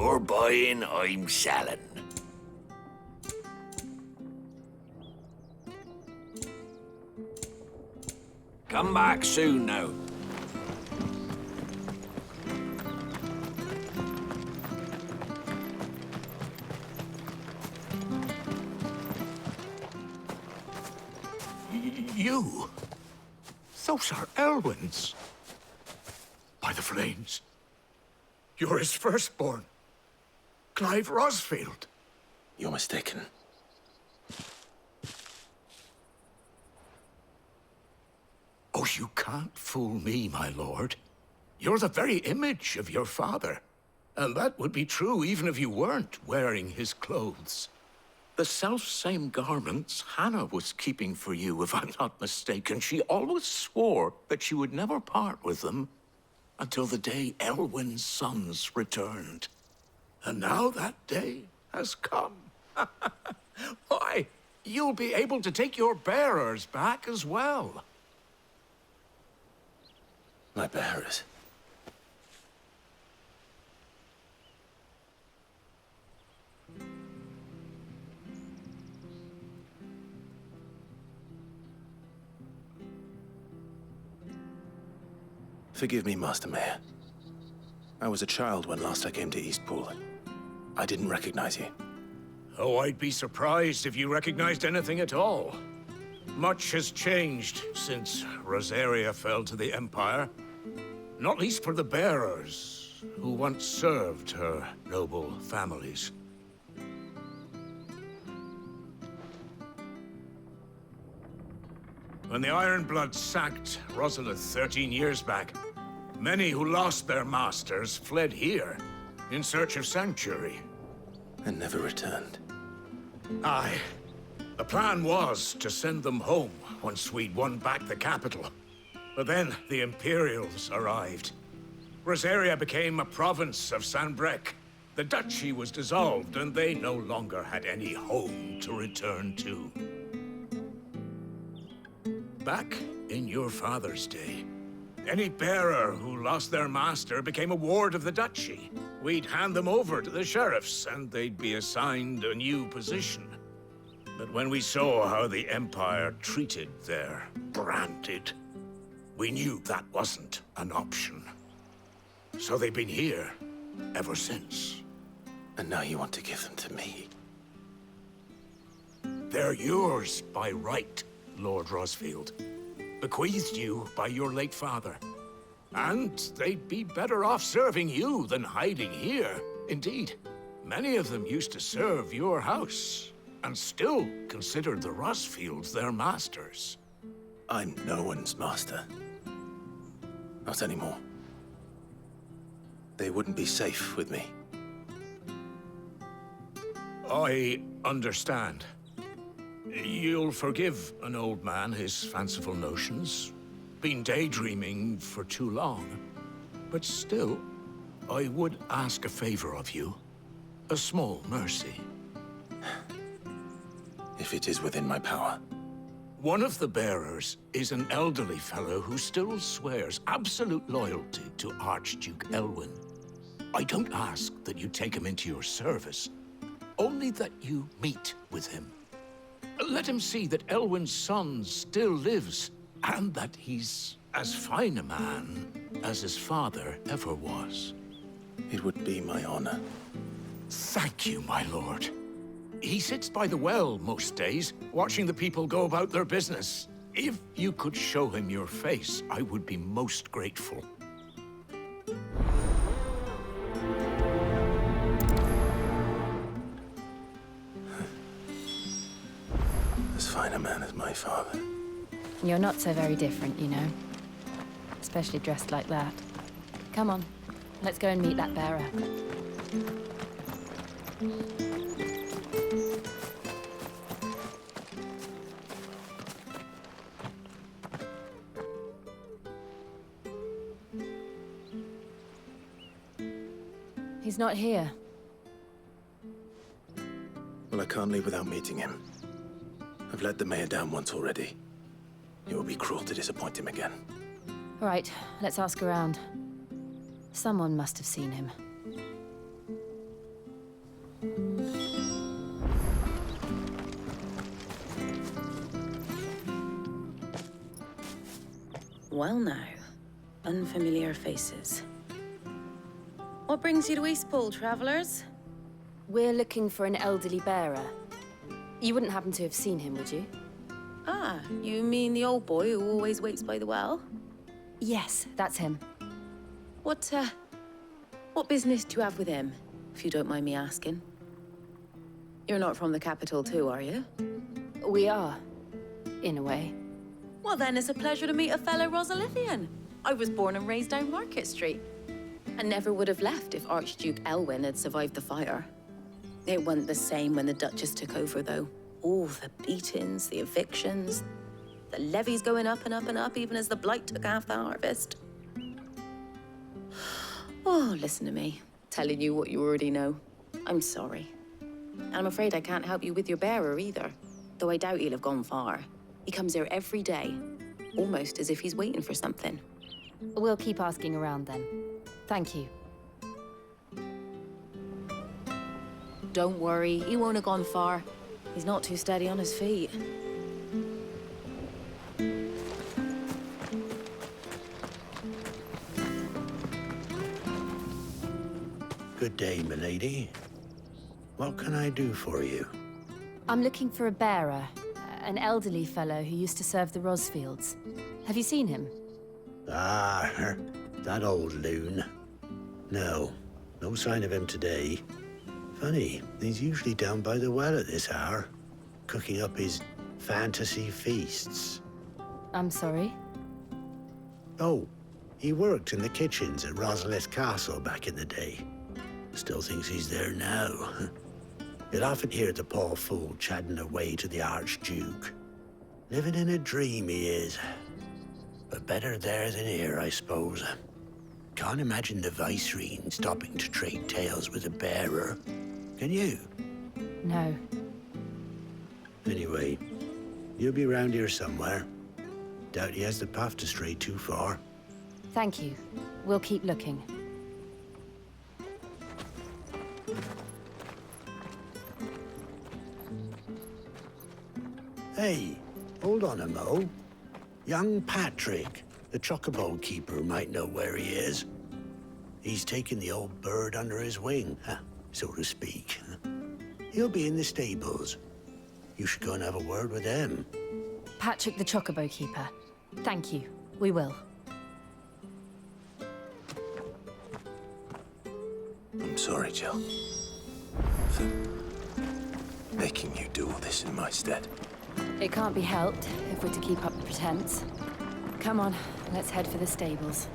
You're buying, I'm selling. Come back soon now. You? Those are Elwyn's. By the flames. You're his firstborn. Clive Rosfield. You're mistaken. Oh, you can't fool me, my lord. You're the very image of your father. And that would be true even if you weren't wearing his clothes. The self-same garments Hannah was keeping for you, if I'm not mistaken. She always swore that she would never part with them until the day Elwyn's sons returned. And now that day has come. Why, you'll be able to take your bearers back as well. My bearers? Forgive me, Master Mayor. I was a child when last I came to Eastpool. I didn't recognize you. Oh, I'd be surprised if you recognized anything at all. Much has changed since Rosaria fell to the Empire. Not least for the bearers, who once served her noble families. When the Ironbloods sacked Rosalith 13 years back, many who lost their masters fled here in search of sanctuary. And never returned. Aye. The plan was to send them home once we'd won back the capital. But then the Imperials arrived. Rosaria became a province of Sanbreque. The duchy was dissolved, and they no longer had any home to return to. Back in your father's day, any bearer who lost their master became a ward of the duchy. We'd hand them over to the sheriffs, and they'd be assigned a new position. But when we saw how the Empire treated their branded, we knew that wasn't an option. So they've been here ever since. And now you want to give them to me? They're yours by right, Lord Rosfield. Bequeathed you by your late father. And they'd be better off serving you than hiding here. Indeed, many of them used to serve your house, and still considered the Rosfields their masters. I'm no one's master. Not anymore. They wouldn't be safe with me. I understand. You'll forgive an old man his fanciful notions. Been daydreaming for too long. But still, I would ask a favor of you. A small mercy. If it is within my power. One of the bearers is an elderly fellow who still swears absolute loyalty to Archduke Elwyn. I don't ask that you take him into your service, only that you meet with him. Let him see that Elwyn's son still lives, and that he's as fine a man as his father ever was. It would be my honor. Thank you, my lord. He sits by the well most days, watching the people go about their business. If you could show him your face, I would be most grateful. As fine a man as my father. You're not so very different, you know. Especially dressed like that. Come on, let's go and meet that bearer. He's not here. Well, I can't leave without meeting him. I've let the mayor down once already. It would be cruel to disappoint him again. All right, let's ask around. Someone must have seen him. Well now, unfamiliar faces. What brings you to Eastpool, travelers? We're looking for an elderly bearer. You wouldn't happen to have seen him, would you? Ah, you mean the old boy who always waits by the well? Yes, that's him. What business do you have with him, if you don't mind me asking? You're not from the capital too, are you? We are, in a way. Well then, it's a pleasure to meet a fellow Rosalithian. I was born and raised down Market Street. And never would have left if Archduke Elwyn had survived the fire. It wasn't the same when the Duchess took over, though. All the beatings, the evictions, the levies going up and up and up, even as the blight took half the harvest. Oh, listen to me, telling you what you already know. I'm sorry. And I'm afraid I can't help you with your bearer either, though I doubt he'll have gone far. He comes here every day, almost as if he's waiting for something. We'll keep asking around then. Thank you. Don't worry, he won't have gone far. He's not too steady on his feet. Good day, milady. What can I do for you? I'm looking for a bearer, an elderly fellow who used to serve the Rosfields. Have you seen him? Ah, that old loon. No sign of him today. Funny, he's usually down by the well at this hour, cooking up his fantasy feasts. I'm sorry? Oh, he worked in the kitchens at Rosalith Castle back in the day. Still thinks he's there now. You'll often hear the poor fool chatting away to the Archduke. Living in a dream he is. But better there than here, I suppose. Can't imagine the Vicereine stopping to trade tales with a bearer. Can you? No. Anyway, you'll be round here somewhere. Doubt he has the path to stray too far. Thank you. We'll keep looking. Hey, hold on a mo. Young Patrick, the chocobo keeper, might know where he is. He's taken the old bird under his wing, so to speak. He'll be in the stables. You should go and have a word with them. Patrick the Chocobo Keeper. Thank you. We will. I'm sorry, Jill, for making you do all this in my stead. It can't be helped if we're to keep up the pretense. Come on, let's head for the stables.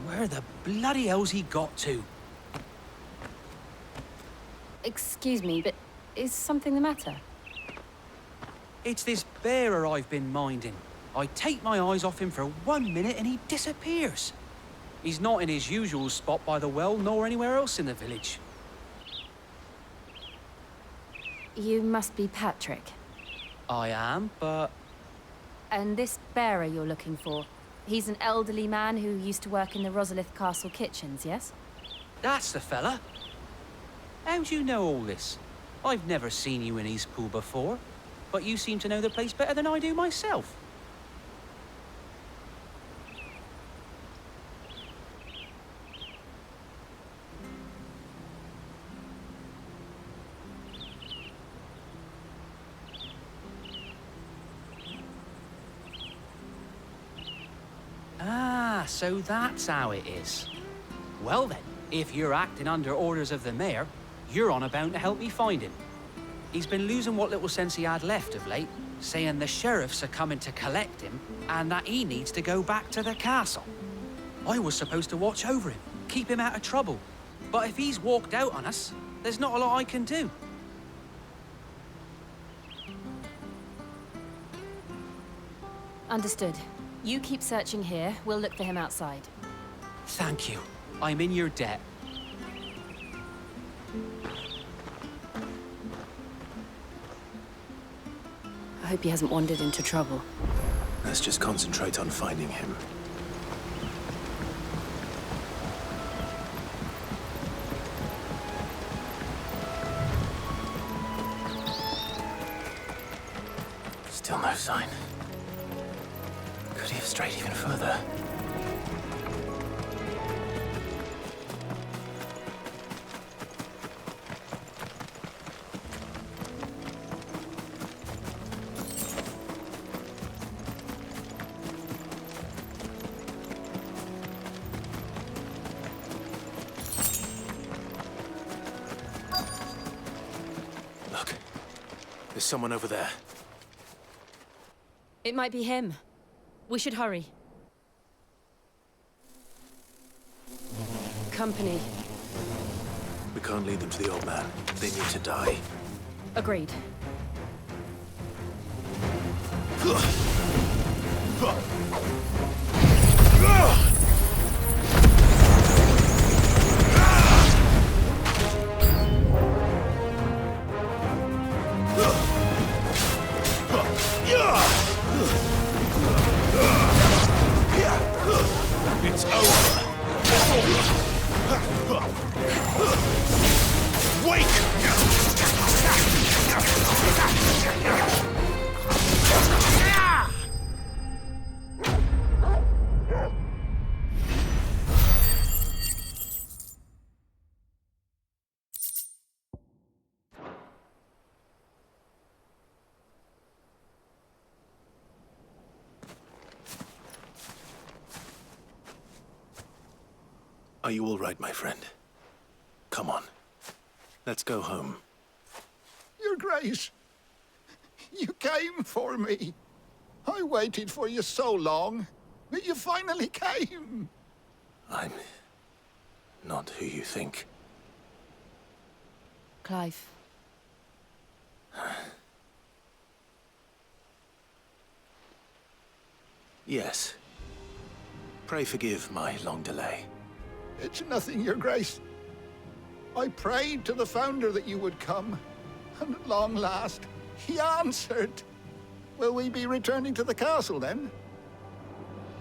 Where the bloody hell's he got to? Excuse me, but is something the matter? It's this bearer I've been minding. I take my eyes off him for 1 minute and he disappears. He's not in his usual spot by the well, nor anywhere else in the village. You must be Patrick. I am, but... And this bearer you're looking for, he's an elderly man who used to work in the Rosalith Castle kitchens, yes? That's the fella. How do you know all this? I've never seen you in Eastpool before, but you seem to know the place better than I do myself. Ah, so that's how it is. Well then, if you're acting under orders of the mayor, you're on about to help me find him. He's been losing what little sense he had left of late, saying the sheriffs are coming to collect him and that he needs to go back to the castle. I was supposed to watch over him, keep him out of trouble. But if he's walked out on us, there's not a lot I can do. Understood. You keep searching here, we'll look for him outside. Thank you. I'm in your debt. I hope he hasn't wandered into trouble. Let's just concentrate on finding him. Still no sign. Could he have strayed even further? Look, there's someone over there. It might be him. We should hurry. Company. We can't lead them to the old man. They need to die. Agreed. It's over. Wake! Are you all right, my friend? Come on. Let's go home. Your Grace, you came for me. I waited for you so long, but you finally came. I'm not who you think. Clive. Yes. Pray forgive my long delay. It's nothing, Your Grace. I prayed to the Founder that you would come, and at long last, he answered. Will we be returning to the castle, then?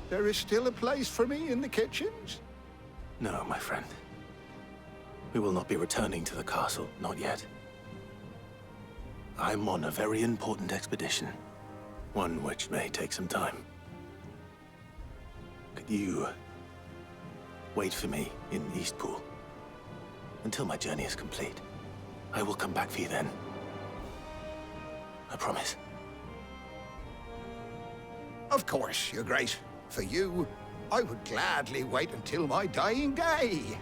There is still a place for me in the kitchens? No, my friend. We will not be returning to the castle, not yet. I'm on a very important expedition. One which may take some time. Could you wait for me in Eastpool until my journey is complete? I will come back for you then. I promise. Of course, Your Grace. For you, I would gladly wait until my dying day.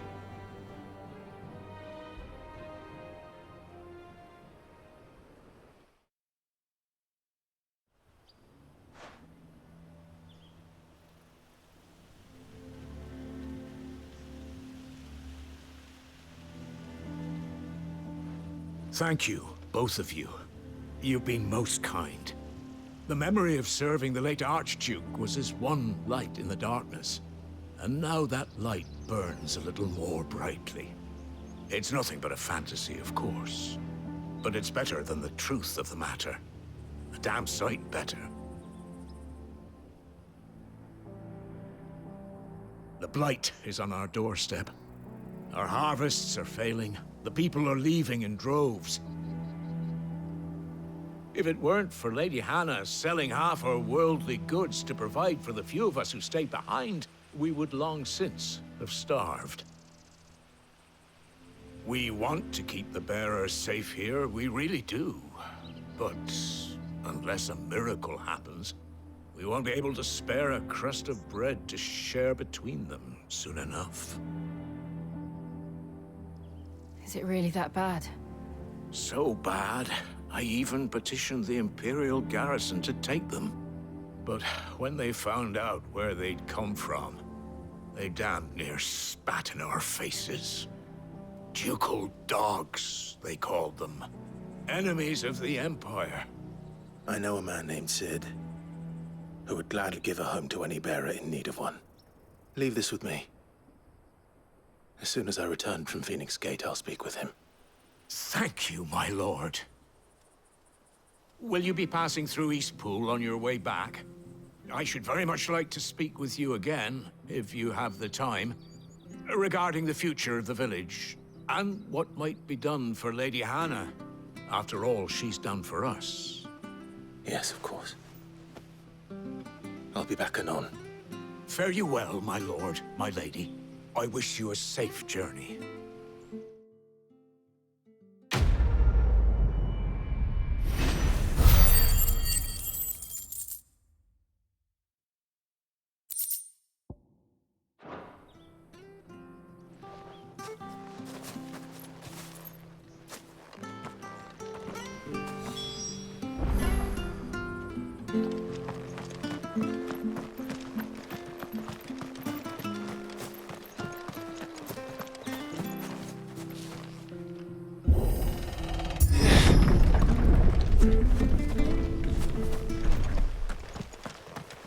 Thank you, both of you. You've been most kind. The memory of serving the late Archduke was as one light in the darkness, and now that light burns a little more brightly. It's nothing but a fantasy, of course, but it's better than the truth of the matter. A damn sight better. The blight is on our doorstep. Our harvests are failing. The people are leaving in droves. If it weren't for Lady Hannah selling half her worldly goods to provide for the few of us who stayed behind, we would long since have starved. We want to keep the bearers safe here, we really do. But unless a miracle happens, we won't be able to spare a crust of bread to share between them soon enough. Is it really that bad? So bad, I even petitioned the Imperial garrison to take them. But when they found out where they'd come from, they damn near spat in our faces. Ducal dogs, they called them. Enemies of the Empire. I know a man named Sid, who would gladly give a home to any bearer in need of one. Leave this with me. As soon as I return from Phoenix Gate, I'll speak with him. Thank you, my lord. Will you be passing through Eastpool on your way back? I should very much like to speak with you again, if you have the time, regarding the future of the village, and what might be done for Lady Hannah. After all she's done for us. Yes, of course. I'll be back anon. Fare you well, my lord, my lady. I wish you a safe journey.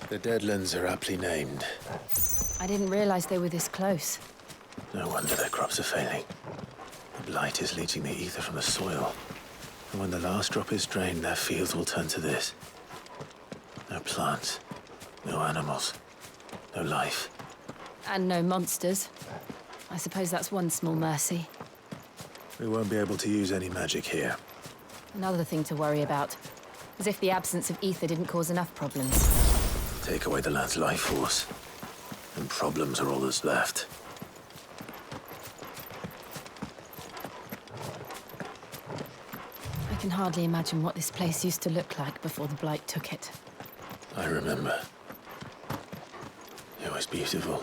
The Deadlands are aptly named. I didn't realize they were this close. No wonder their crops are failing. The blight is leaching the ether from the soil. And when the last drop is drained, their fields will turn to this. No plants, no animals, no life. And no monsters. I suppose that's one small mercy. We won't be able to use any magic here. Another thing to worry about. As if the absence of ether didn't cause enough problems. Take away the land's life force, and problems are all that's left. I can hardly imagine what this place used to look like before the Blight took it. I remember. It was beautiful.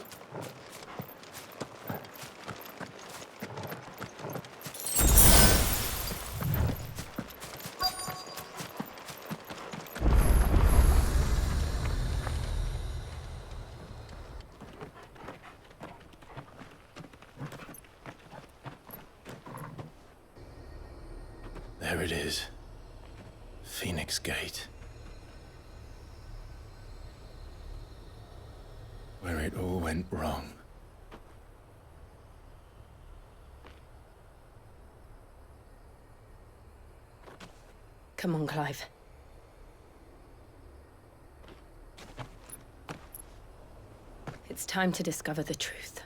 There it is. Phoenix Gate. Where it all went wrong. Come on, Clive. It's time to discover the truth.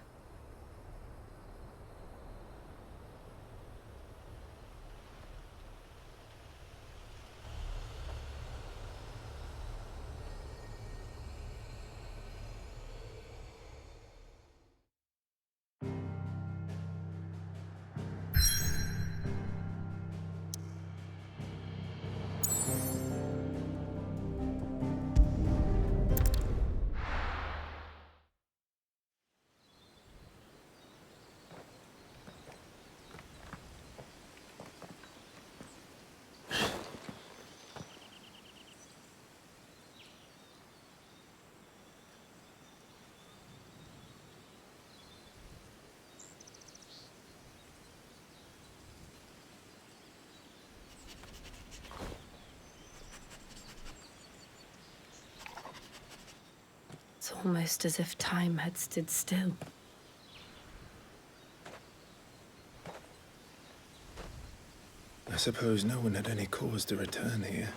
It's almost as if time had stood still. I suppose no one had any cause to return here.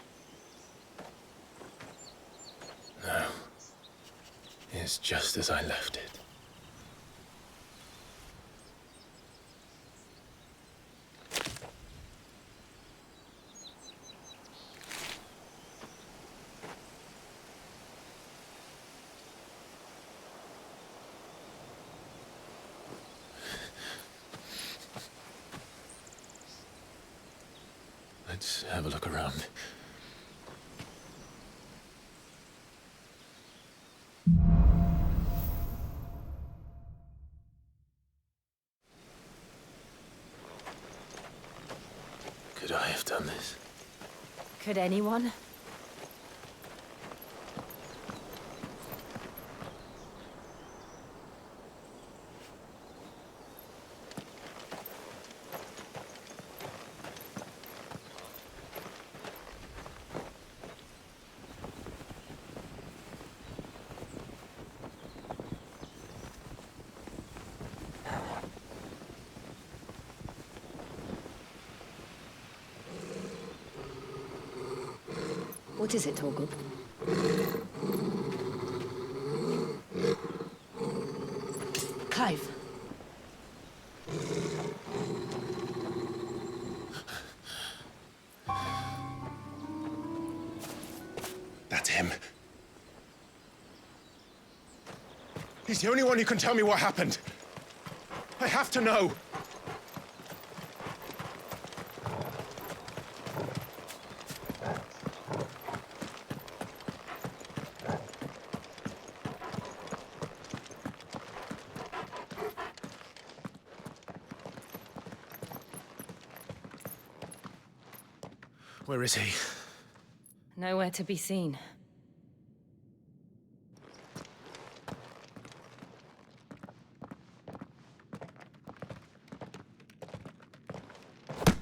No. It's just as I left it. Let's have a look around. Could I have done this? Could anyone? What is it, Torgal? Clive. He's the only one who can tell me what happened. I have to know. Where is he? Nowhere to be seen.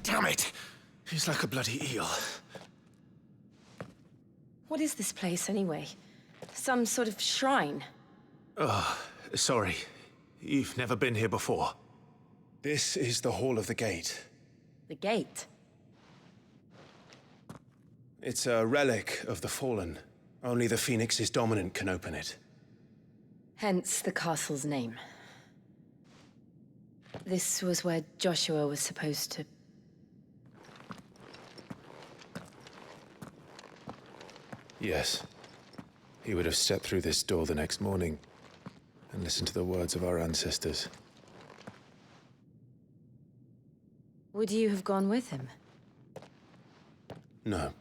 Damn it! He's like a bloody eel. What is this place, anyway? Some sort of shrine? Oh, sorry. You've never been here before. This is the Hall of the Gate. The gate? It's a relic of the Fallen. Only the Phoenix's dominant can open it. Hence the castle's name. This was where Joshua was supposed to... Yes. He would have stepped through this door the next morning and listened to the words of our ancestors. Would you have gone with him? No.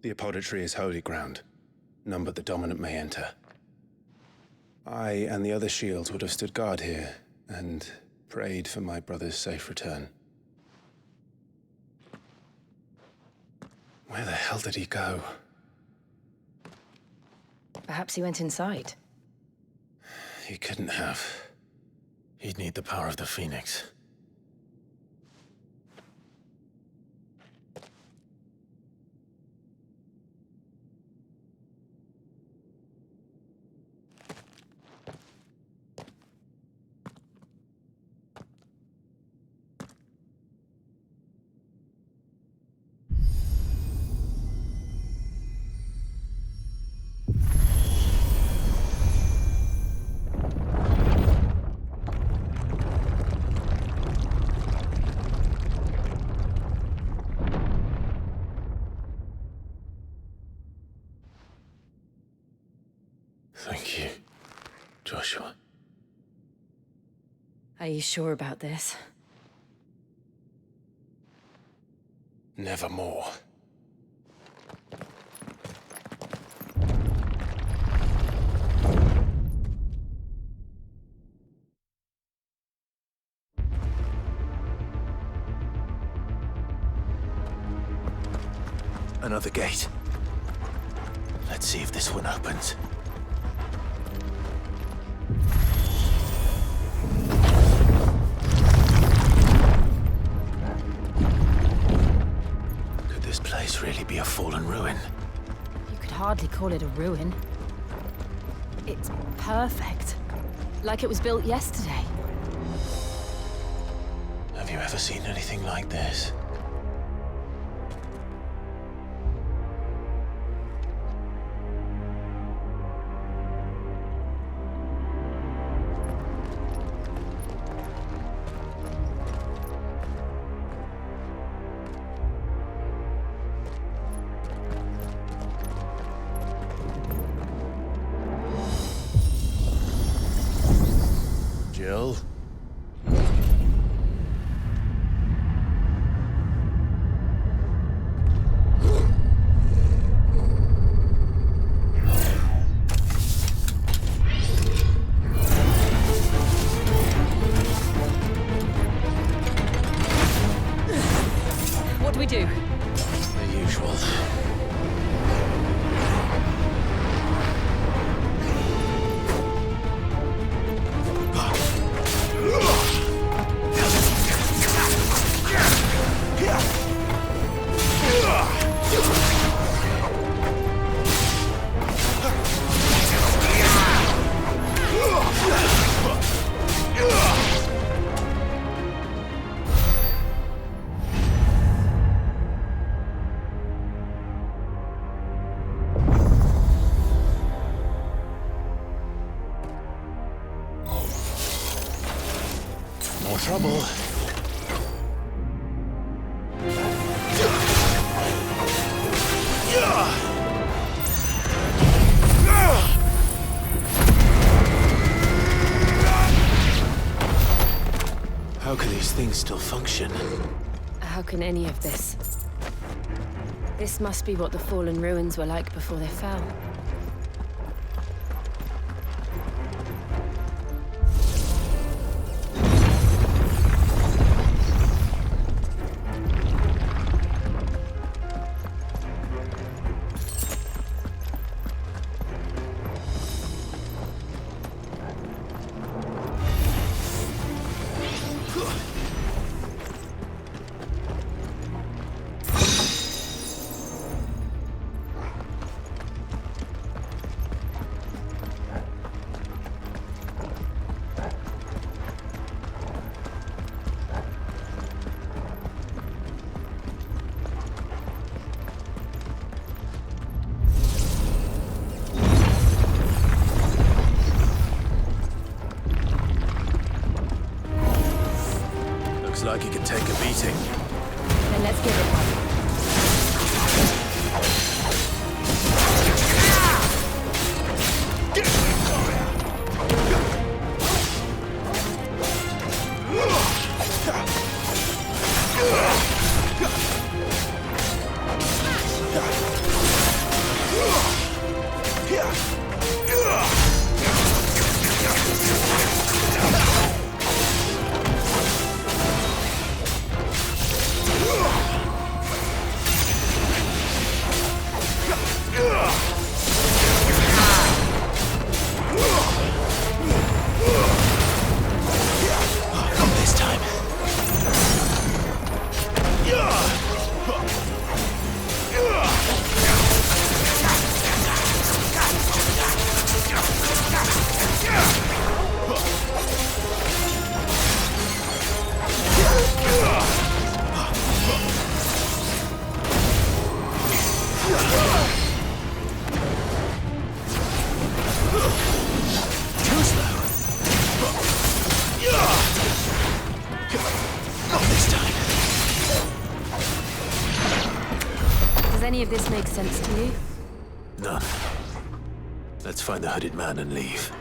The apodatory is holy ground. None but the dominant may enter. I and the other shields would have stood guard here and prayed for my brother's safe return. Where the hell did he go? Perhaps he went inside. He couldn't have. He'd need the power of the Phoenix. Thank you, Joshua. Are you sure about this? Nevermore. Another gate. Let's see if this one opens. Could this place really be a fallen ruin? You could hardly call it a ruin. It's perfect. Like it was built yesterday. Have you ever seen anything like this? Jill? What do we do? The usual. More trouble. things still function. How can any of this? This must be what the fallen ruins were like before they fell. Looks like he can take a beating. Then let's give it one. Does any of this make sense to you? None. Let's find the hooded man and leave.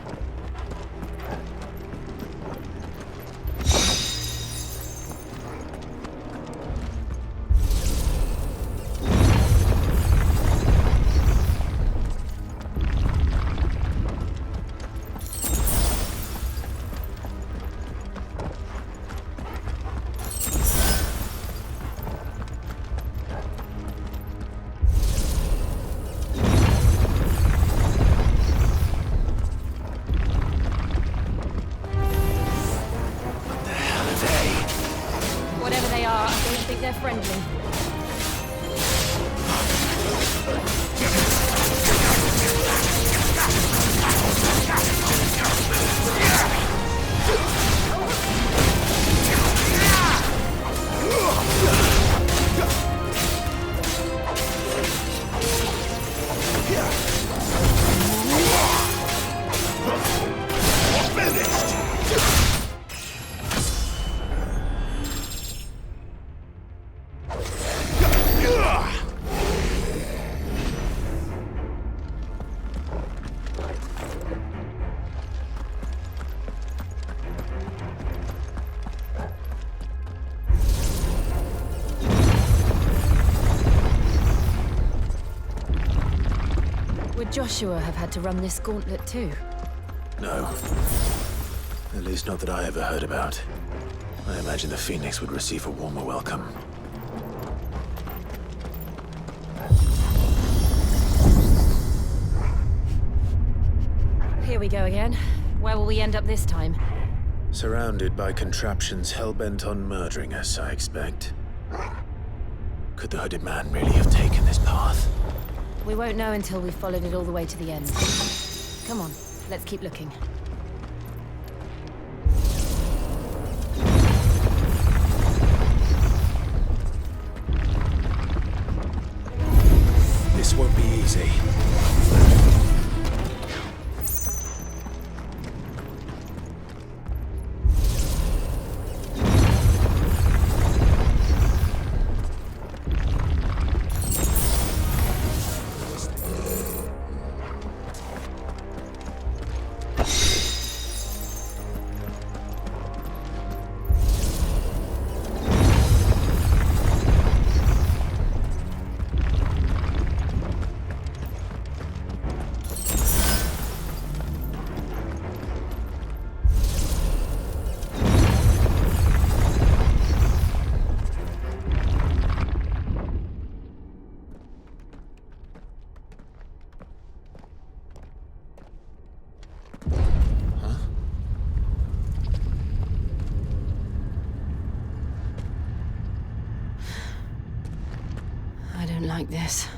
Whatever they are, I don't think they're friendly. Would Joshua have had to run this gauntlet too? No. At least not that I ever heard about. I imagine the Phoenix would receive a warmer welcome. Here we go again. Where will we end up this time? Surrounded by contraptions hell-bent on murdering us, I expect. Could the hooded man really have taken this path? We won't know until we've followed it all the way to the end. Come on, let's keep looking. This won't be easy. don't like this.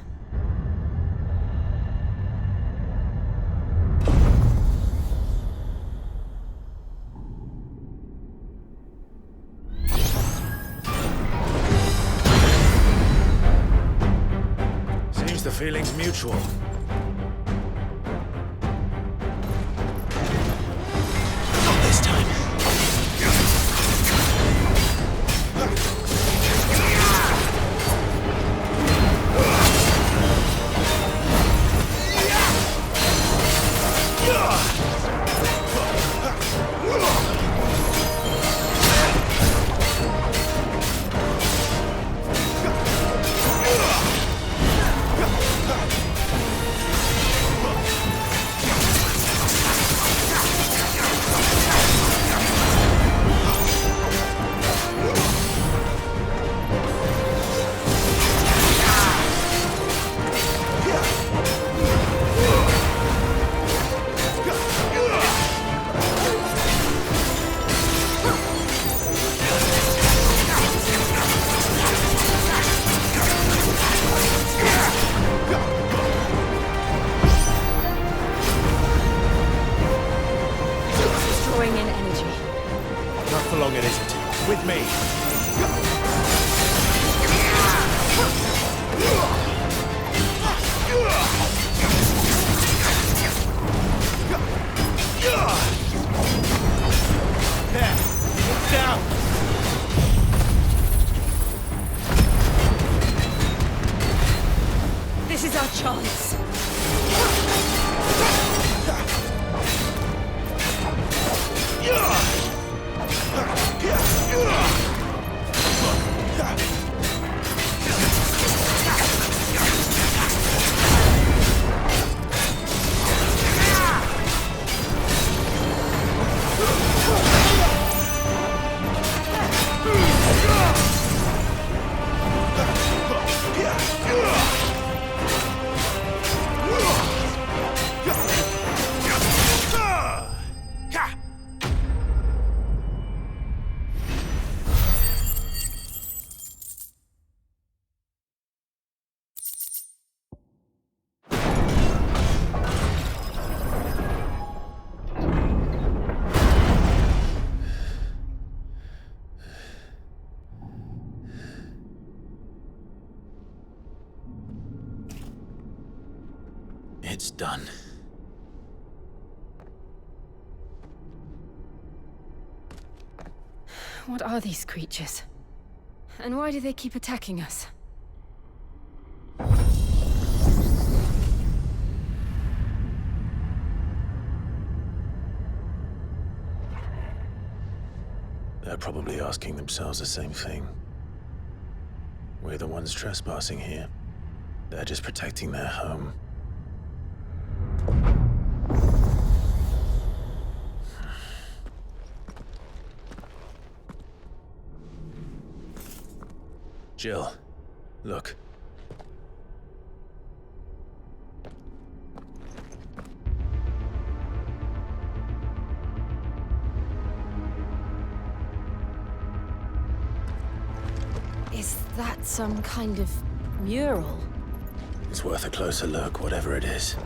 Seems the feeling's mutual. Not this time. With me. There. Down. This is our chance. It's done. What are these creatures? And why do they keep attacking us? They're probably asking themselves the same thing. We're the ones trespassing here. They're just protecting their home. Jill, look. Is that some kind of mural? It's worth a closer look, whatever it is.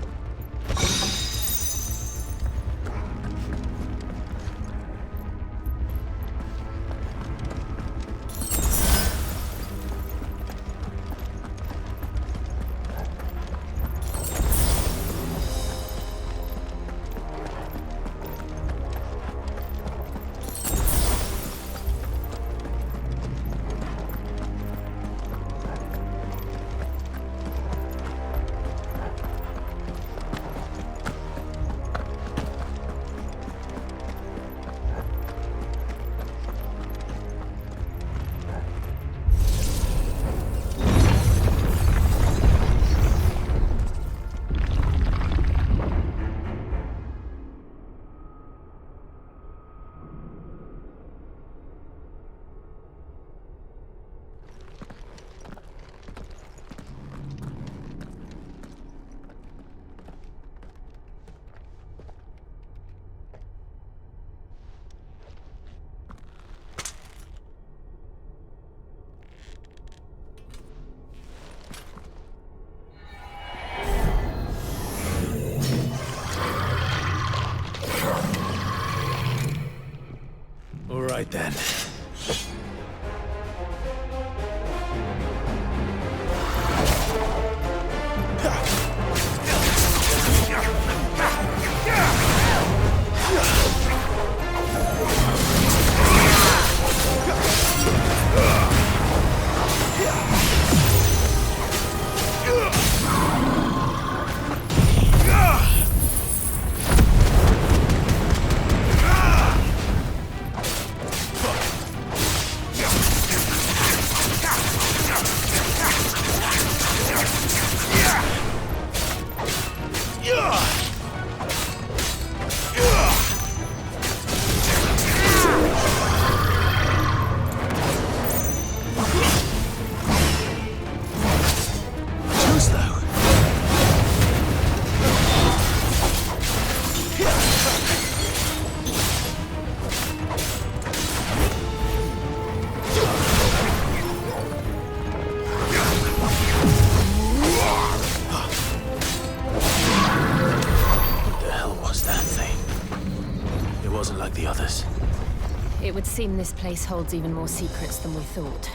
It would seem this place holds even more secrets than we thought.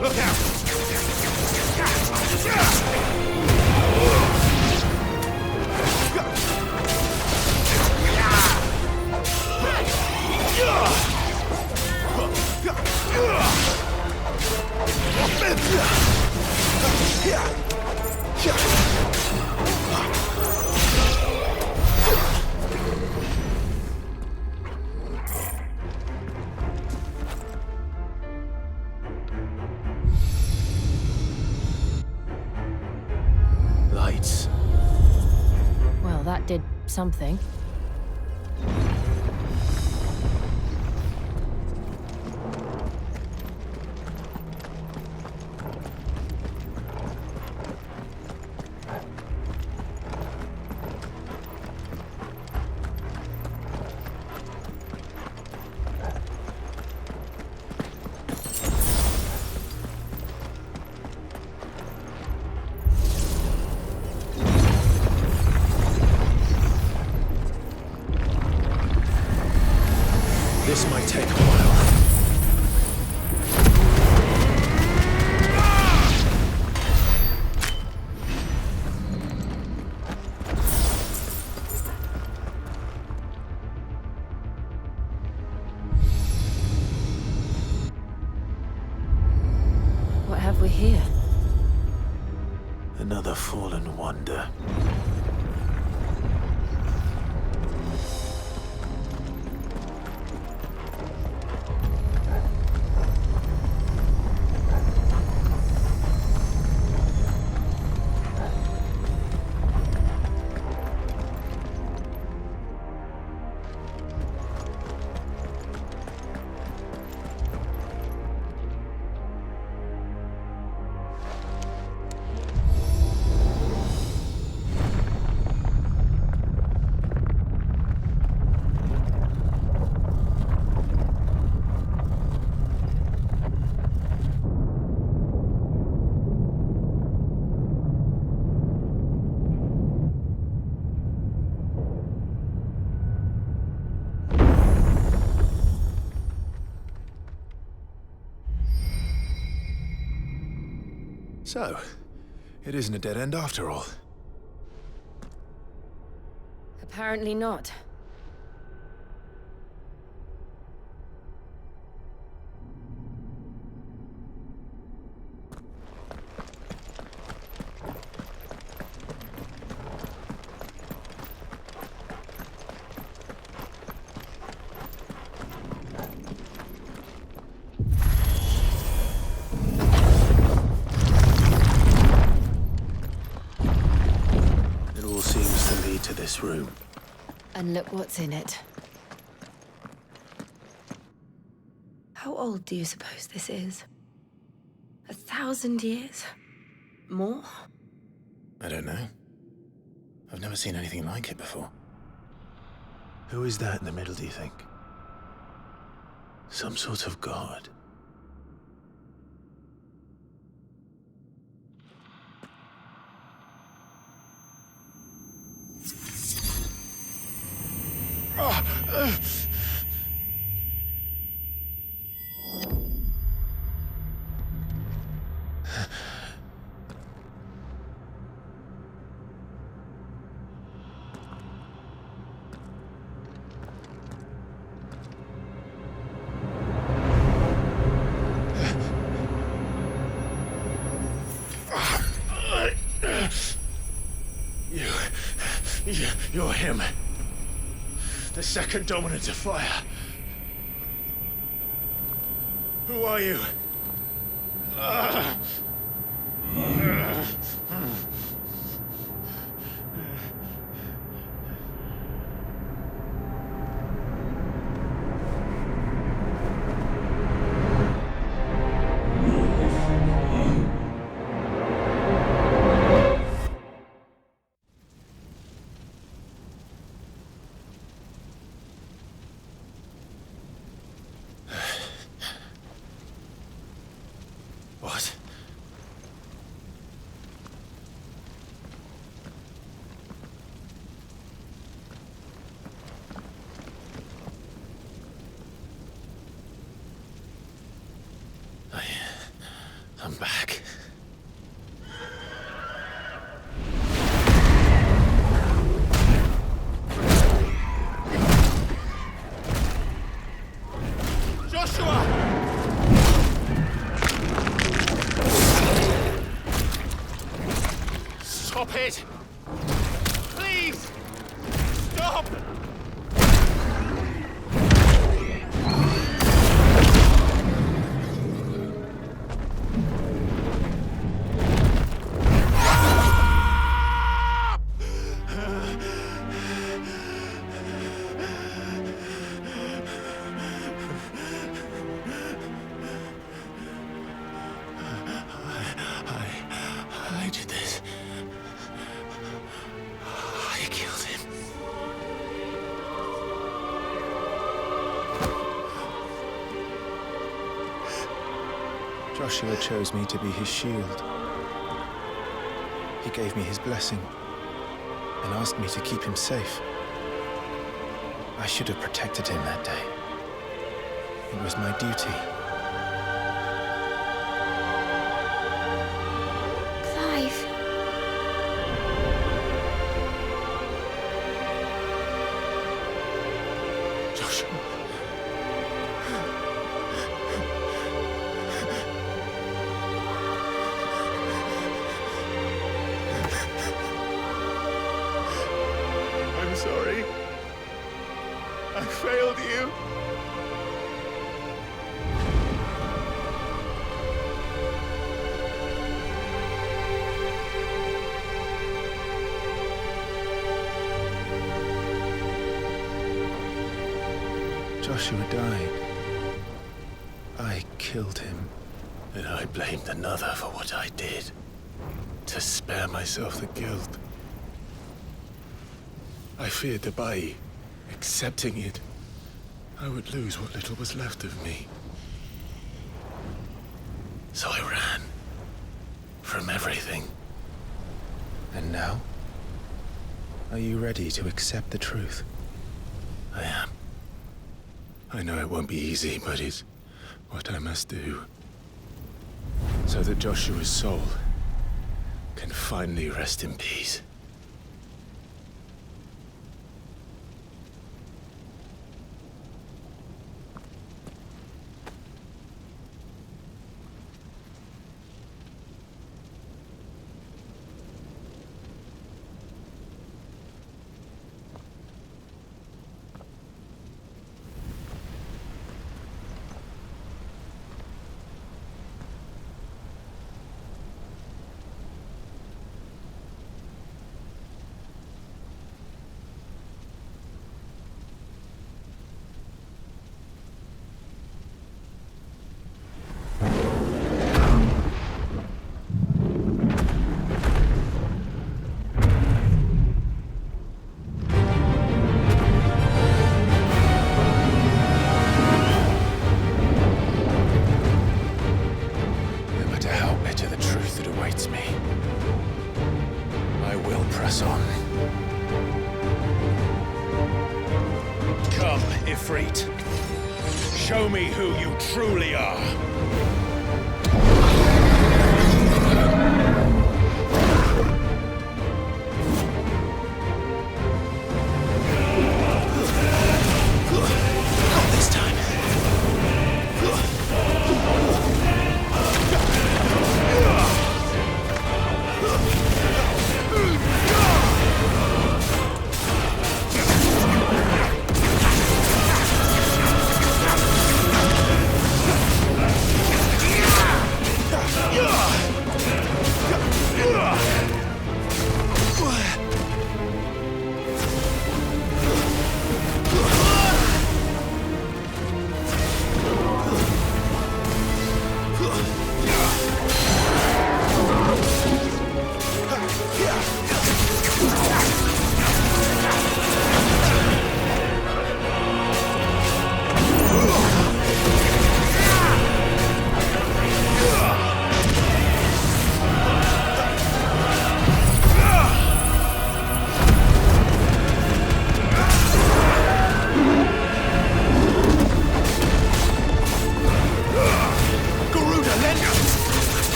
Look out! Lights. Well, that did something. This might take a while. What have we here? Another fallen wonder. So, it isn't a dead end after all. Apparently not. It all seems to lead to this room. And look what's in it. How old do you suppose this is? 1,000 years? More? I don't know. I've never seen anything like it before. Who is that in the middle, do you think? Some sort of god? You're him. The second dominant of fire. Who are you? back. Joshua! Stop it! Please! Stop! I did this. I killed him. Joshua chose me to be his shield. He gave me his blessing and asked me to keep him safe. I should have protected him that day. It was my duty. Clive. Joshua. I'm sorry. I failed you. Joshua died. I killed him. And I blamed another for what I did, to spare myself the guilt. I feared that by accepting it, I would lose what little was left of me. So I ran from everything. And now? Are you ready to accept the truth? I am. I know it won't be easy, but it's what I must do. So that Joshua's soul can finally rest in peace. Come, Ifrit. Show me who you truly are.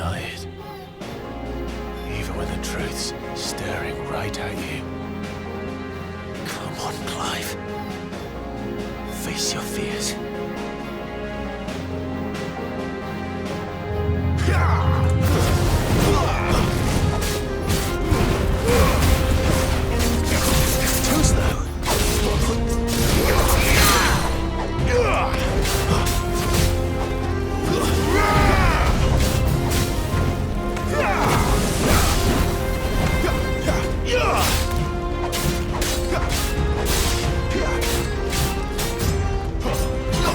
deny it. Even when the truth's staring right at you. Come on, Clive. Face your fears. Too slow. Not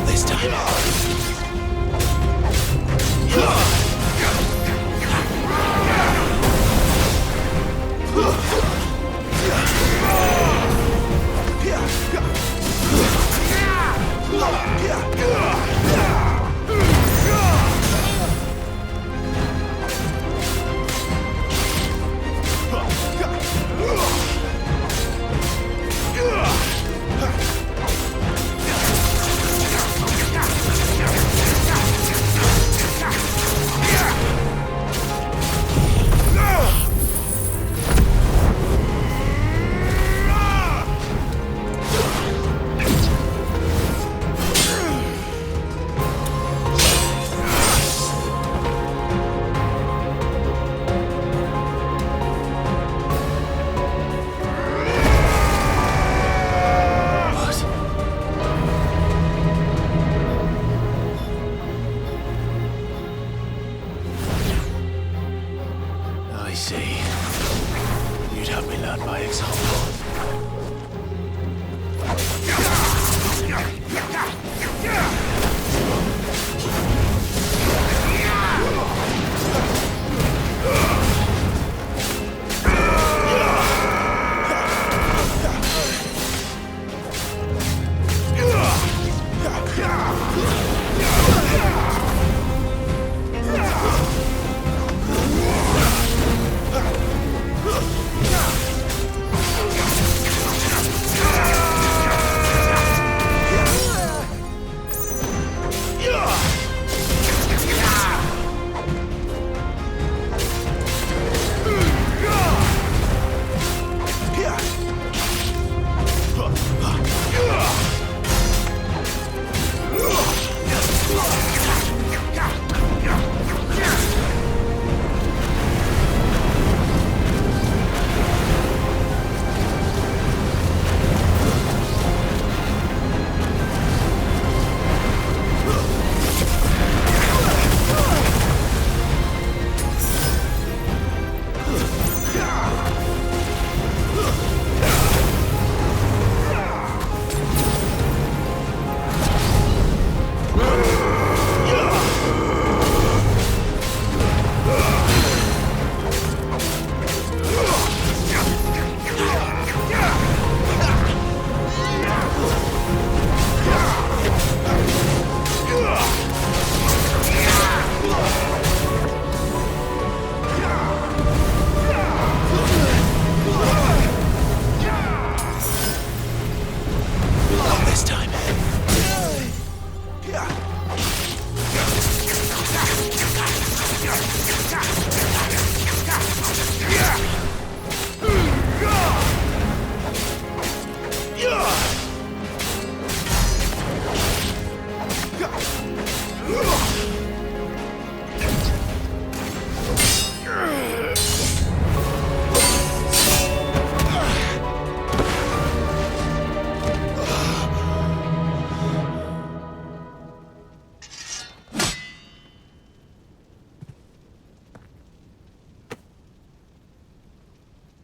this time.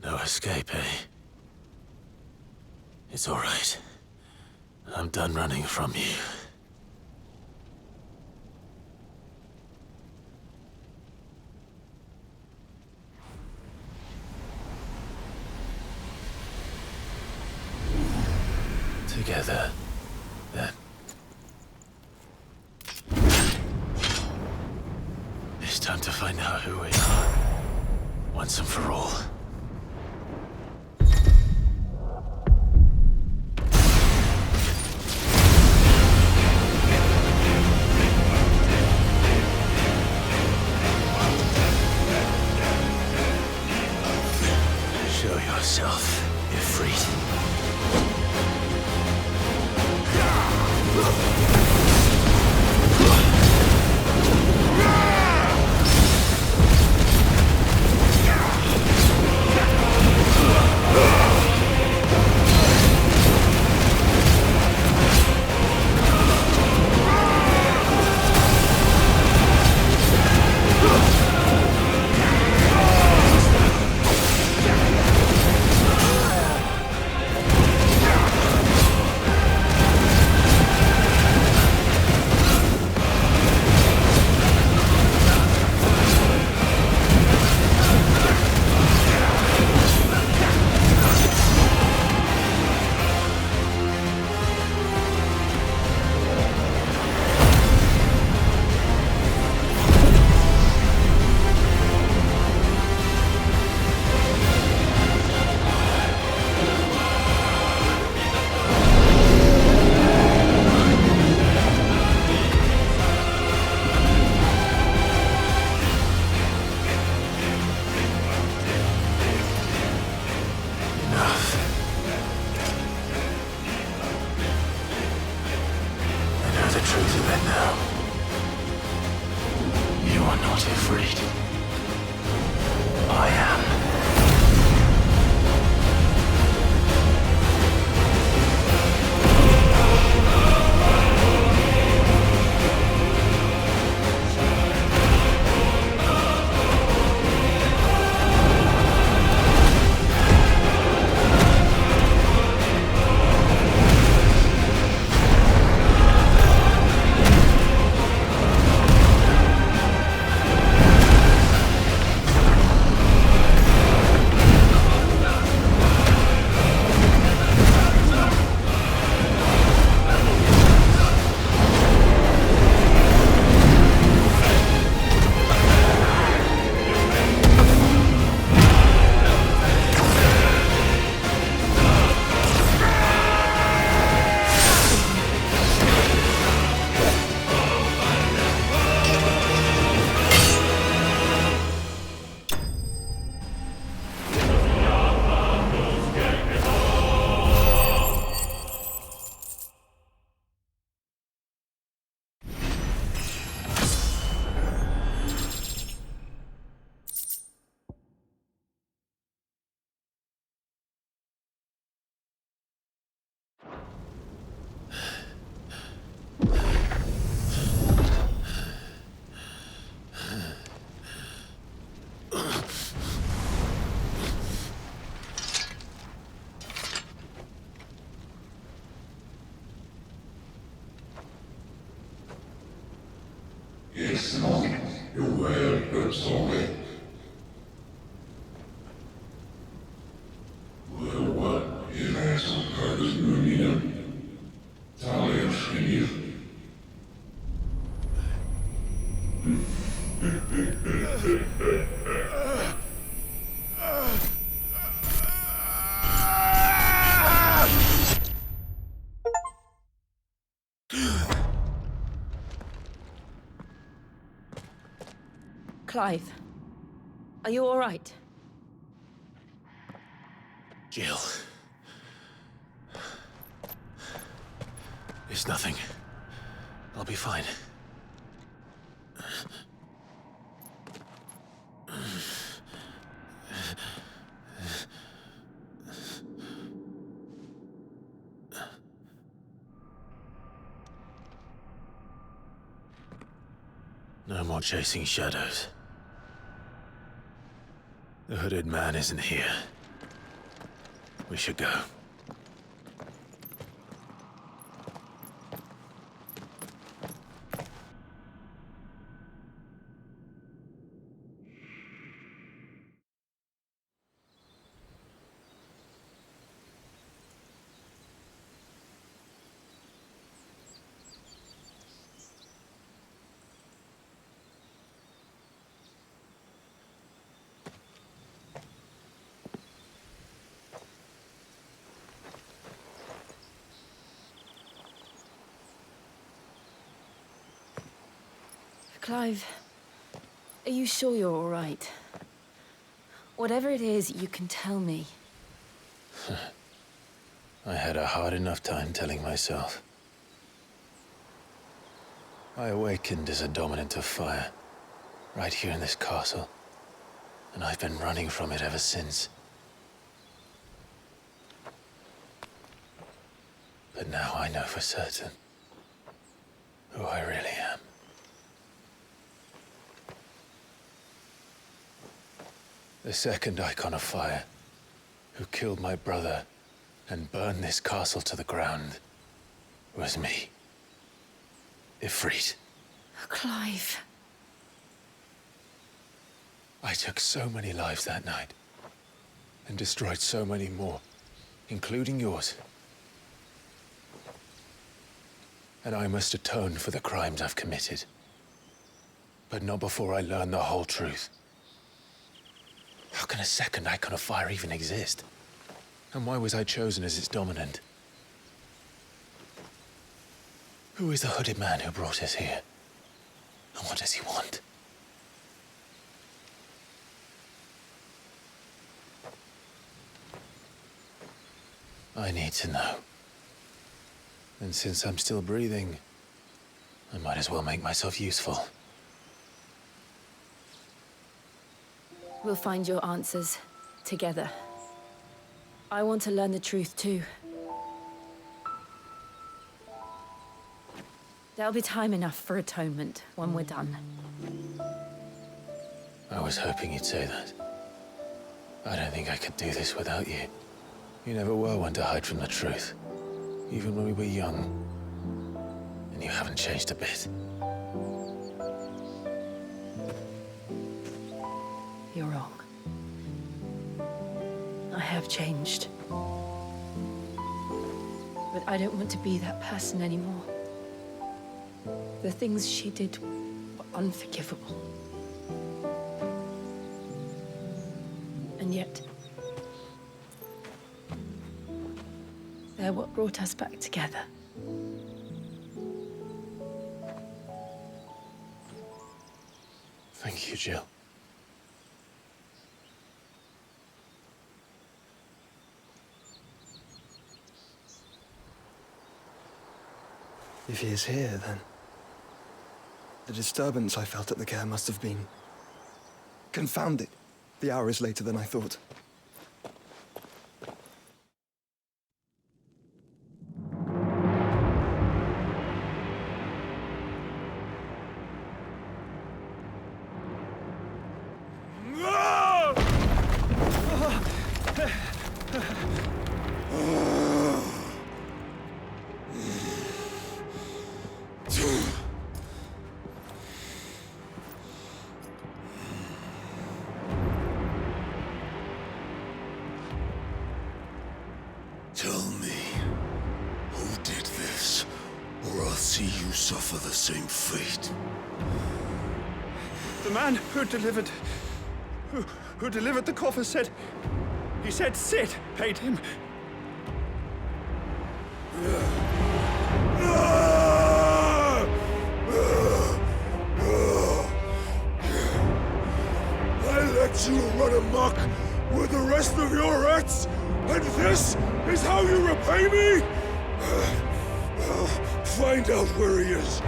No escape, eh? It's all right. I'm done running from you. Together, then. It's time to find out who we are, once and for all. Clive, are you all right? Jill. It's nothing. I'll be fine. No more chasing shadows. The hooded man isn't here. We should go. Clive, are you sure you're all right? Whatever it is, you can tell me. I had a hard enough time telling myself. I awakened as a dominant of fire, right here in this castle, and I've been running from it ever since. But now I know for certain who I really am. The second icon of fire, who killed my brother and burned this castle to the ground, was me. Ifrit. Clive. I took so many lives that night, and destroyed so many more, including yours. And I must atone for the crimes I've committed. But not before I learn the whole truth. How can a second icon of fire even exist? And why was I chosen as its dominant? Who is the hooded man who brought us here? And what does he want? I need to know. And since I'm still breathing, I might as well make myself useful. We'll find your answers together. I want to learn the truth too. There'll be time enough for atonement when we're done. I was hoping you'd say that. I don't think I could do this without you. You never were one to hide from the truth, even when we were young. And you haven't changed a bit. You're wrong. I have changed. But I don't want to be that person anymore. The things she did were unforgivable. And yet, they're what brought us back together. Thank you, Jill. If he is here, then the disturbance I felt at the care must have been confounded. The hour is later than I thought. see you suffer the same fate. The man who delivered the coffer said... He said Sid paid him. I let you run amok with the rest of your rats, and this is how you repay me? Find out where he is.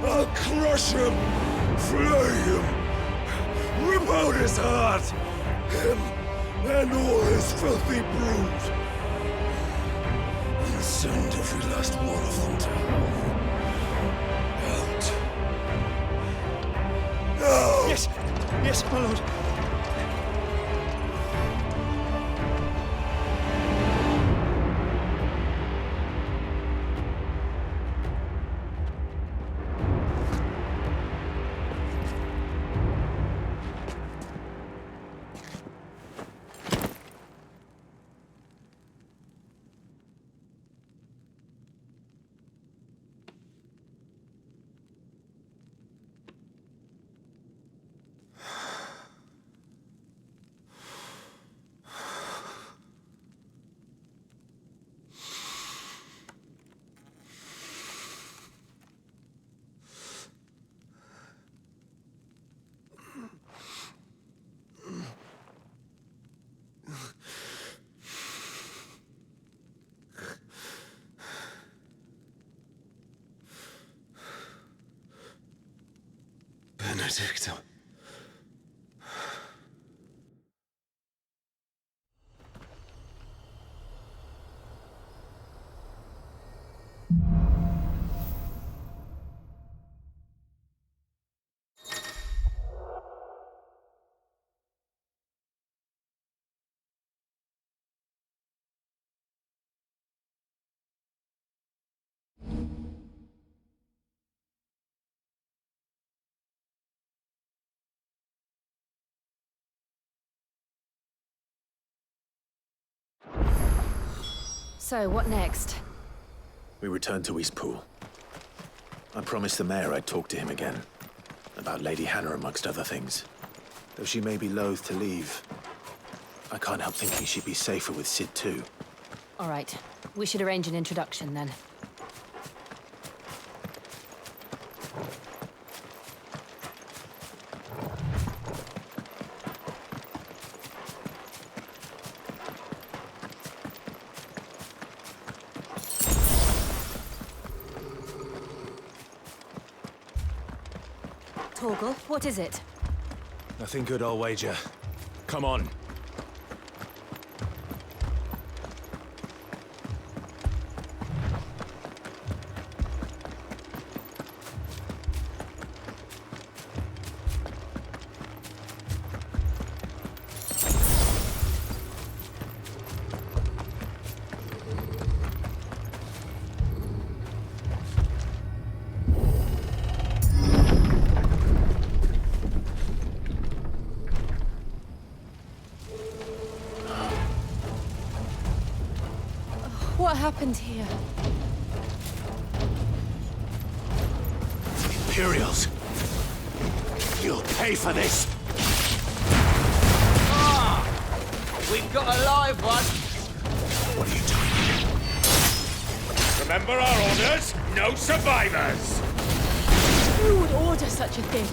I'll crush him, flay him, rip out his heart, him and all his filthy brood, and send every last one of them to hell. Out. Now! Yes, yes, my lord. Benedicta. So, what next? We returned to Eastpool. I promised the mayor I'd talk to him again. About Lady Hannah, amongst other things. Though she may be loath to leave, I can't help thinking she'd be safer with Sid too. All right. We should arrange an introduction, then. Torgal, what is it? Nothing good, I'll wager. Come on. What happened here? Imperials! You'll pay for this! Ah! We've got a live one! What are you doing? Remember our orders? No survivors! Who would order such a thing?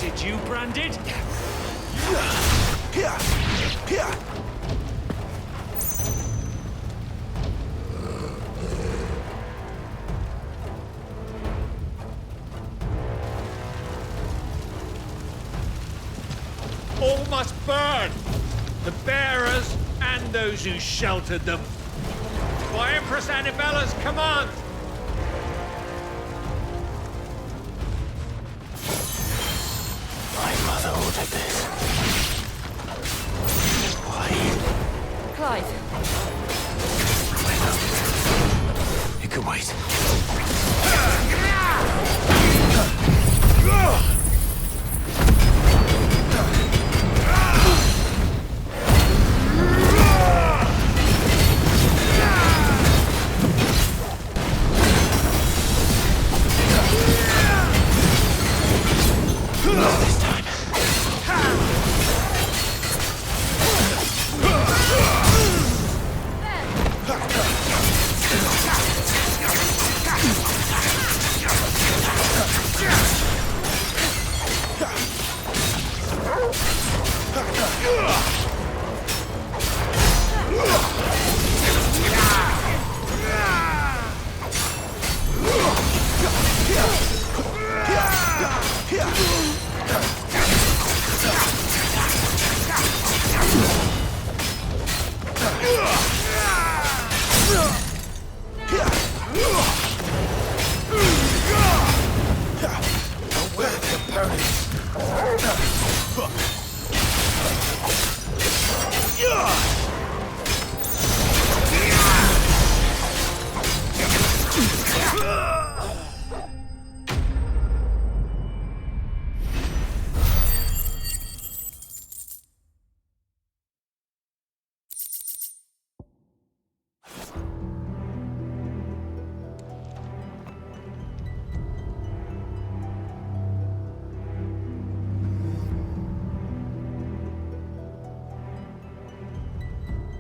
Did you, Branded? All must burn! The bearers and those who sheltered them. By Empress Annibella's command! My mother ordered this. Clive. It can wait. Not this time.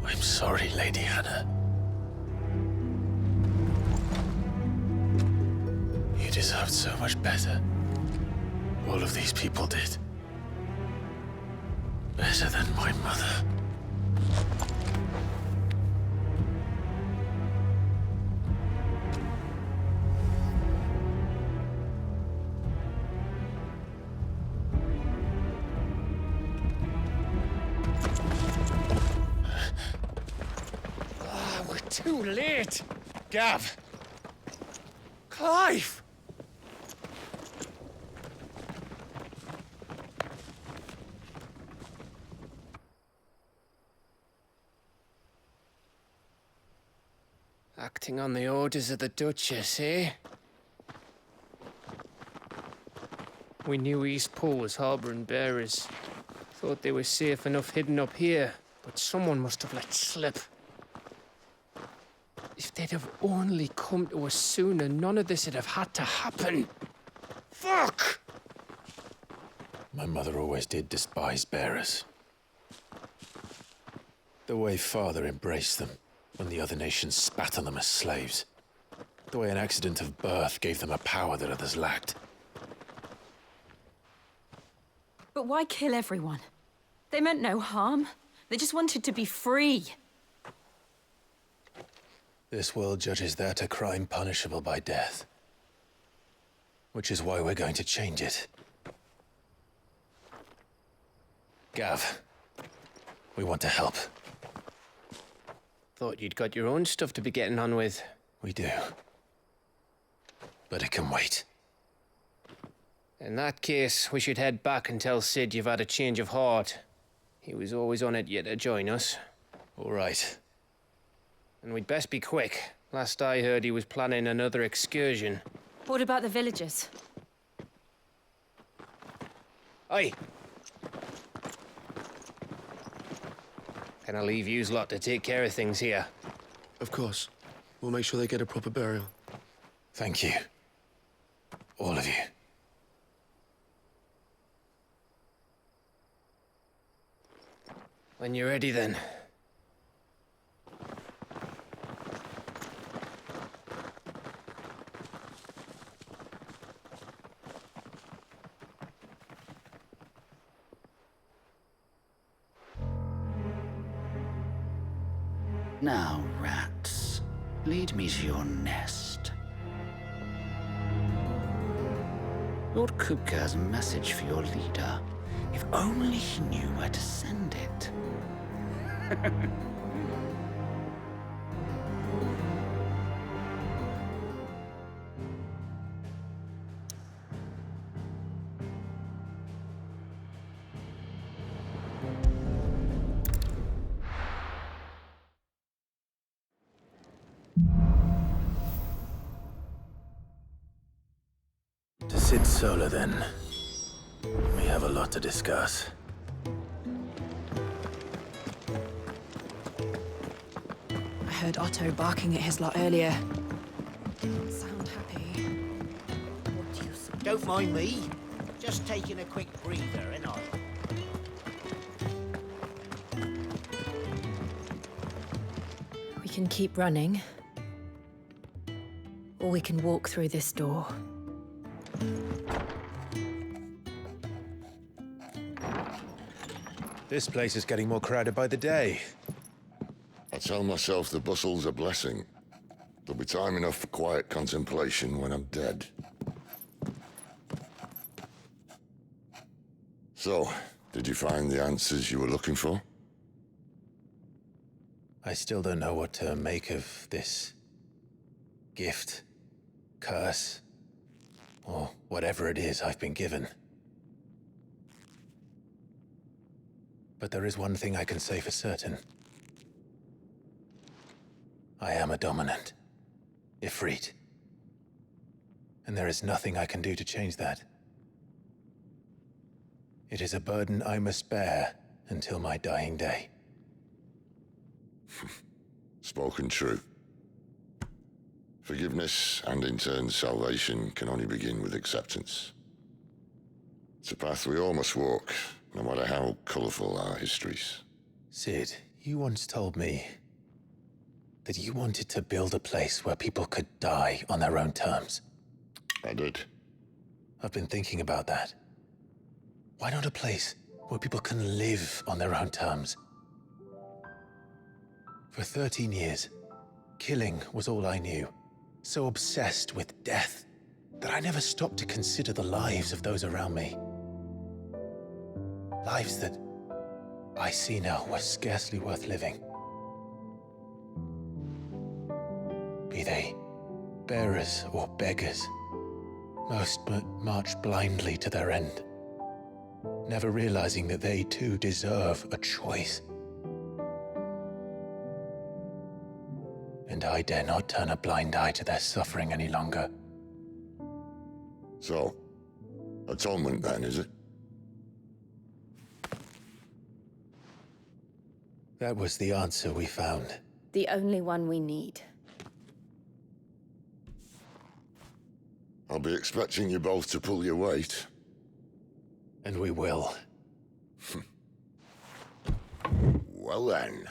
I'm sorry, Lady Hannah. You deserved so much better. All of these people did. Better than my mother. Too late! Gav! Clive! Acting on the orders of the Duchess, eh? We knew Eastport was harbouring bearers. Thought they were safe enough hidden up here, but someone must have let slip. If they'd have only come to us sooner, none of this would have had to happen. Fuck! My mother always did despise bearers. The way Father embraced them when the other nations spat on them as slaves. The way an accident of birth gave them a power that others lacked. But why kill everyone? They meant no harm. They just wanted to be free. This world judges that a crime punishable by death. Which is why we're going to change it. Gav, we want to help. Thought you'd got your own stuff to be getting on with. We do. But it can wait. In that case, we should head back and tell Sid you've had a change of heart. He was always on it yet to join us. All right. And we'd best be quick. Last I heard, he was planning another excursion. What about the villagers? Aye. Can I leave yous lot to take care of things here? Of course. We'll make sure they get a proper burial. Thank you. All of you. When you're ready, then. Now, rats, lead me to your nest. Lord Kupka has a message for your leader. If only he knew where to send it. Sit Solar, then. We have a lot to discuss. I heard Otto barking at his lot earlier. Didn't sound happy. Don't mind me. Just taking a quick breather, ain't I? We can keep running. Or we can walk through this door. This place is getting more crowded by the day. I tell myself the bustle's a blessing. There'll be time enough for quiet contemplation when I'm dead. So, did you find the answers you were looking for? I still don't know what to make of this gift, curse, or whatever it is I've been given. But there is one thing I can say for certain. I am a dominant, Ifrit. And there is nothing I can do to change that. It is a burden I must bear until my dying day. Spoken true. Forgiveness, and in turn salvation, can only begin with acceptance. It's a path we all must walk, no matter how colourful our histories. Sid, you once told me that you wanted to build a place where people could die on their own terms. I did. I've been thinking about that. Why not a place where people can live on their own terms? For 13 years, killing was all I knew. So obsessed with death that I never stopped to consider the lives of those around me. Lives that I see now were scarcely worth living. Be they bearers or beggars, most march blindly to their end, never realizing that they too deserve a choice. And I dare not turn a blind eye to their suffering any longer. So, atonement then, is it? That was the answer we found. The only one we need. I'll be expecting you both to pull your weight. And we will. Well then,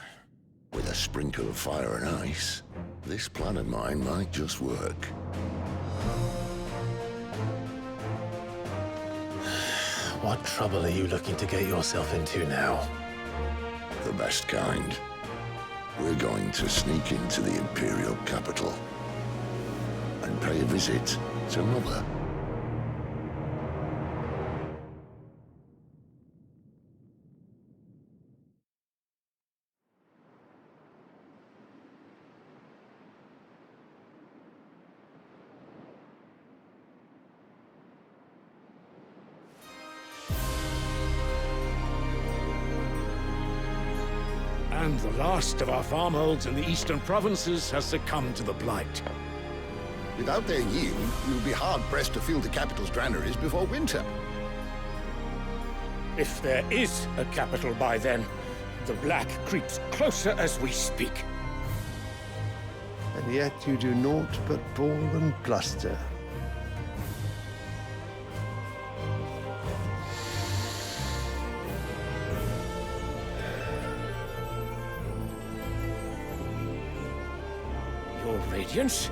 with a sprinkle of fire and ice, this plan of mine might just work. What trouble are you looking to get yourself into now? The best kind. We're going to sneak into the Imperial capital and pay a visit to Mother. And the last of our farmholds in the eastern provinces has succumbed to the blight. Without their yield, we'll be hard-pressed to fill the capital's granaries before winter. If there is a capital by then, the black creeps closer as we speak. And yet you do naught but bawl and bluster. Your Radiance?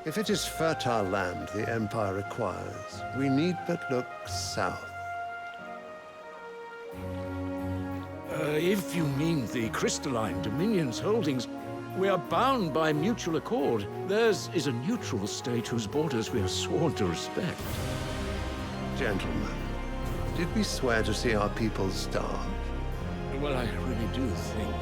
If it is fertile land the Empire requires, we need but look south. If you mean the crystalline Dominion's holdings, we are bound by mutual accord. Theirs is a neutral state whose borders we are sworn to respect. Gentlemen, did we swear to see our people starve? Well, I really do think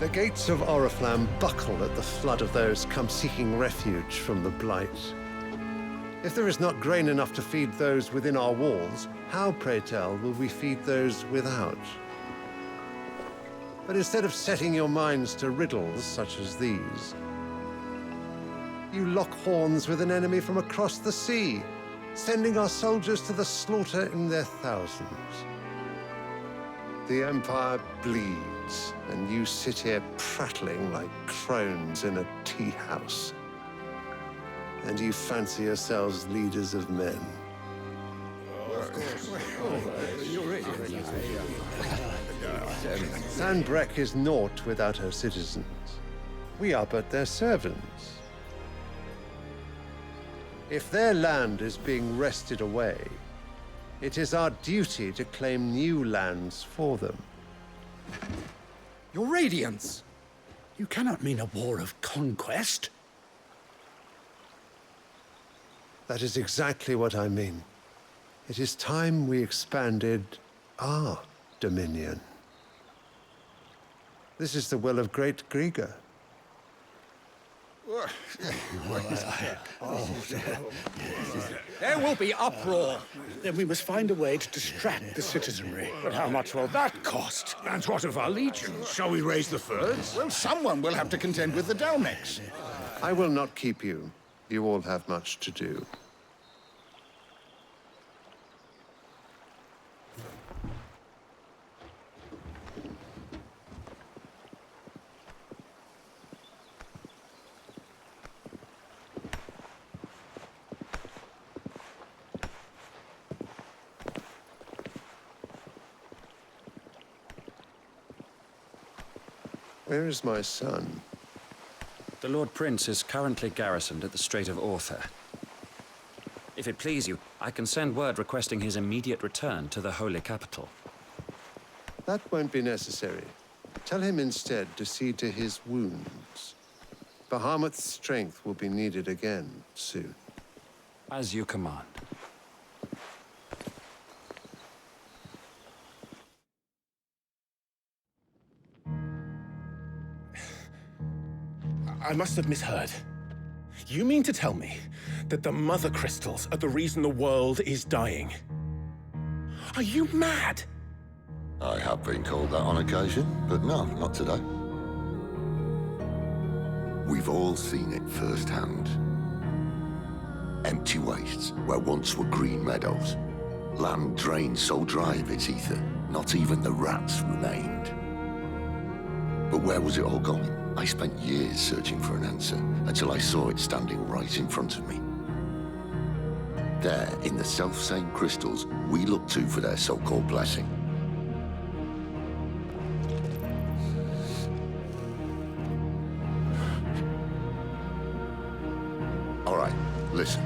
The gates of Oriflamme buckle at the flood of those come seeking refuge from the Blight. If there is not grain enough to feed those within our walls, how, pray tell, will we feed those without? But instead of setting your minds to riddles such as these, you lock horns with an enemy from across the sea, sending our soldiers to the slaughter in their thousands. The Empire bleeds, and you sit here prattling like crones in a tea house. And you fancy yourselves leaders of men. Sandbreck is naught without her citizens. We are but their servants. If their land is being wrested away, it is our duty to claim new lands for them. Your Radiance! You cannot mean a war of conquest. That is exactly what I mean. It is time we expanded our dominion. This is the will of great Grieger. There will be uproar. Then we must find a way to distract the citizenry. But how much will that cost? And what of our legions? Shall we raise the furs? Well, someone will have to contend with the Dalmex. I will not keep you. You all have much to do. Where is my son? The Lord Prince is currently garrisoned at the Strait of Arthur. If it please you, I can send word requesting his immediate return to the Holy Capital. That won't be necessary. Tell him instead to see to his wounds. Bahamut's strength will be needed again soon. As you command. I must have misheard. You mean to tell me that the Mother Crystals are the reason the world is dying? Are you mad? I have been called that on occasion, but no, not today. We've all seen it firsthand. Empty wastes where once were green meadows. Land drained so dry of its ether, not even the rats remained. But where was it all going? I spent years searching for an answer until I saw it standing right in front of me. There, in the self-same crystals we look to for their so-called blessing. All right, listen.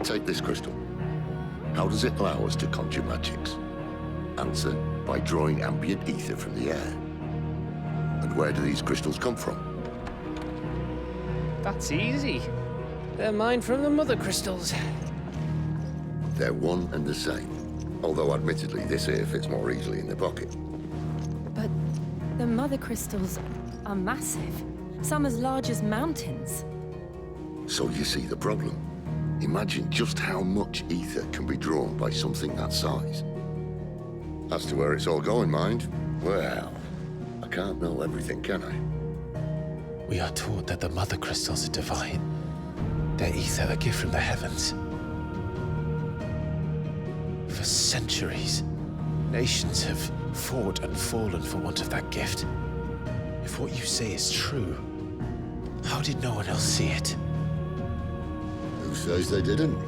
Take this crystal. How does it allow us to conjure magics? Answer, by drawing ambient ether from the air. And where do these crystals come from? That's easy. They're mine from the Mother Crystals. They're one and the same. Although admittedly, this here fits more easily in the pocket. But the Mother Crystals are massive. Some as large as mountains. So you see the problem. Imagine just how much ether can be drawn by something that size. As to where it's all going, mind, well, I can't know everything, can I? We are taught that the Mother Crystals are divine. Their ether a gift from the heavens. For centuries, nations have fought and fallen for want of that gift. If what you say is true, how did no one else see it? Who says they didn't?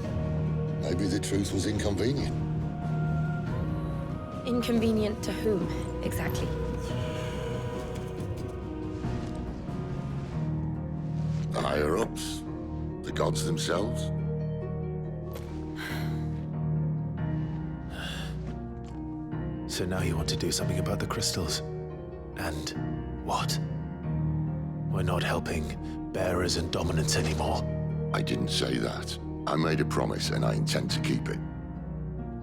Maybe the truth was inconvenient. Inconvenient to whom, exactly? The higher-ups? The gods themselves? So now you want to do something about the crystals? And what? We're not helping bearers and dominants anymore. I didn't say that. I made a promise and I intend to keep it.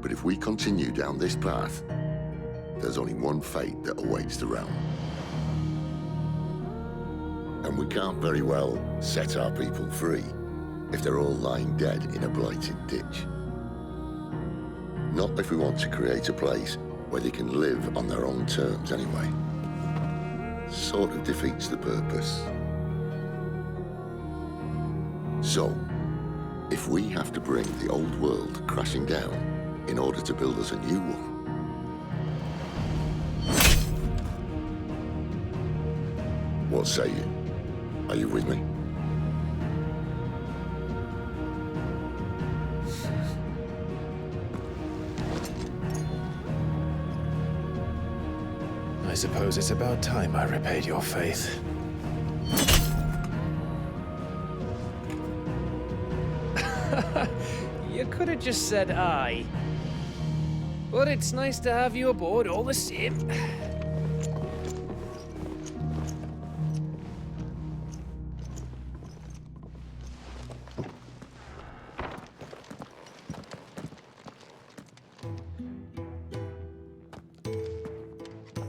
But if we continue down this path, there's only one fate that awaits the realm. And we can't very well set our people free if they're all lying dead in a blighted ditch. Not if we want to create a place where they can live on their own terms anyway. Sort of defeats the purpose. So, if we have to bring the old world crashing down in order to build us a new one, what say you? Are you with me? I suppose it's about time I repaid your faith. You could have just said aye. But it's nice to have you aboard all the same.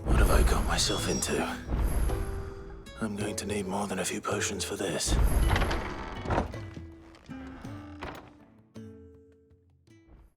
What have I got myself into? I'm going to need more than a few potions for this.